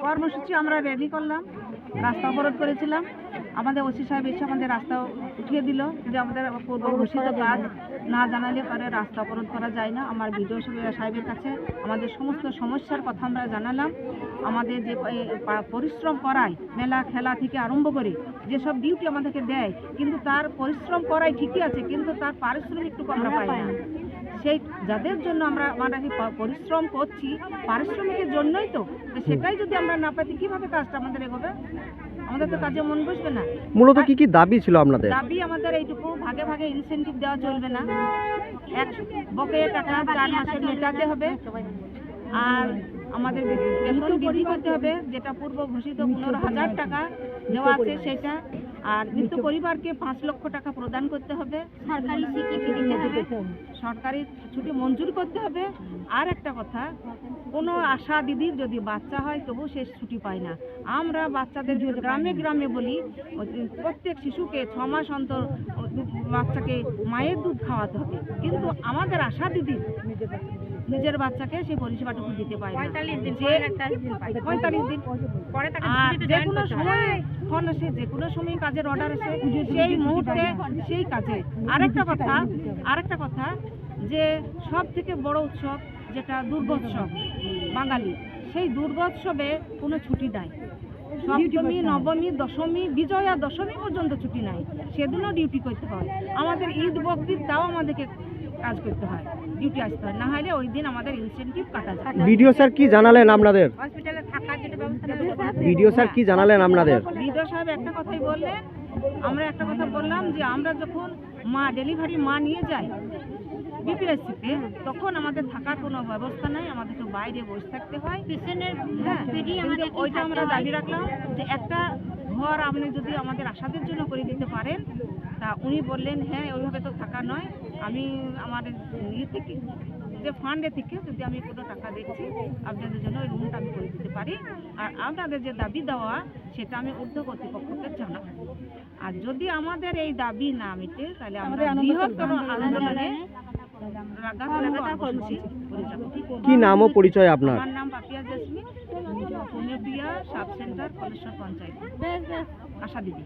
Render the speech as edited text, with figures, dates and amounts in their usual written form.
কর্মসূচি আমরা রেডি করলাম, রাস্তা অবরোধ করেছিলাম। আমাদের ওসি সাহেব এসে আমাদের রাস্তা উঠিয়ে দিল যে আমাদের পূর্ব ঘোষিত কাজ না জানালে পরে রাস্তা অবরোধ করা যায় না। আমার বিডিও সাহেবের কাছে আমাদের সমস্ত সমস্যার কথা আমরা জানালাম। আমাদের যে পরিশ্রম করায় মেলা খেলা থেকে আরম্ভ করে যেসব ডিউটি আমাদেরকে দেয়, কিন্তু তার পরিশ্রম করাই ঠিকই আছে, কিন্তু তার পারিশ্রমিকটুকু আমরা পাই না। সেই যাদের জন্য আমরা পরিশ্রম করছি পারিশ্রমিকের জন্যই তো, সেটাই যদি আমরা না পাই কিভাবে কাজটা আমাদের এগোবে? আমাদের তো কাজে মন বসবে না। মূলত কি কি দাবি ছিল আপনাদের? দাবি আমাদের এইটুকু, ভাগে ভাগে ইনসেন্টিভ দেওয়া চলবে না, এক বকেয়া টাকা 4 মাসে মেটাতে হবে, আর আমাদের বেতন বৃদ্ধি করতে হবে, যেটা পূর্ব ঘোষিত 15,000 টাকা দেওয়া আছে সেটা, আর মৃত পরিবারকে 5 লক্ষ টাকা প্রদান করতে হবে, সরকারি সরকারি ছুটি মঞ্জুর করতে হবে। আর একটা কথা, কোনো আশা দিদির যদি বাচ্চা হয় তবু সে ছুটি পায় না। আমরা বাচ্চাদের গ্রামে গ্রামে বলি প্রত্যেক শিশুকে 6 মাস অন্তর বাচ্চাকে মায়ের দুধ খাওয়াতে হবে, কিন্তু আমাদের আশা দিদি নিজের বাচ্চাকে সেই পরিষেবাটুকু দিতে পারে না। 45 দিন পরে আর যে কোনো সময় ফোন আসে, যে কোনো সময় কাজের অর্ডার আসে, সেই মুহূর্তে সেই কাজে। আরেকটা কথা যে সব থেকে বড় উৎসব যেটা দুর্গোৎসব বাঙালি, সেই দুর্গোৎসবে কোনো ছুটি নাই। সপ্তমী, নবমী, দশমী, বিজয়া দশমী পর্যন্ত ছুটি নাই, সেদিনও ডিউটি করতে হয়। আমাদের ঈদ বকরিদ তাও আমাদেরকে কাজ করতে হয়, ডিউটি আসতে হয়, না হলে ওই দিন আমাদের ইনসেন্টিভ কাটা যায়। বিডিও স্যার কি জানালেন আপনাদের? হসপিটালে থাকার যেটা ব্যবস্থা, বিডিও স্যার কি জানালেন আপনাদের? বিডিও সাহেব একটা কথাই বললেন, আমরা একটা কথা বললাম যে আমরা যখন ডেলিভারি মা নিয়ে যাই বিপিএসসিতে, তখন আমাদের থাকার কোনো ব্যবস্থা নাই, আমাদের তো বাইরে বসে থাকতে হয়। ওইটা আমরা দাবি রাখলাম যে একটা ঘর আপনি যদি আমাদের আশাদের জন্য করে দিতে পারেন। তা উনি বললেন হ্যাঁ, ওইভাবে তো থাকা নয়, আমি আমার ইয়ে থেকে যে ফান্ডে থেকে যদি আমি কোনো টাকা দেখছি আপনাদের জন্য ওই রুমটা আমি করে দিতে পারি, আর আপনাদের যে দাবি দেওয়া সেটা আমি ঊর্ধ্ব কর্তৃপক্ষকে জানাবো। আর যদি আমাদের এই দাবি না মিটে তাহলে আমরা বৃহত্তর আন্দোলনে কি নাম ও পরিচয় আপনার? আমার নাম পাপিয়া জেসমিন, পুনেপিয়া সাব সেন্টার কলেশ্বর পঞ্চায়েত আশা দিদি।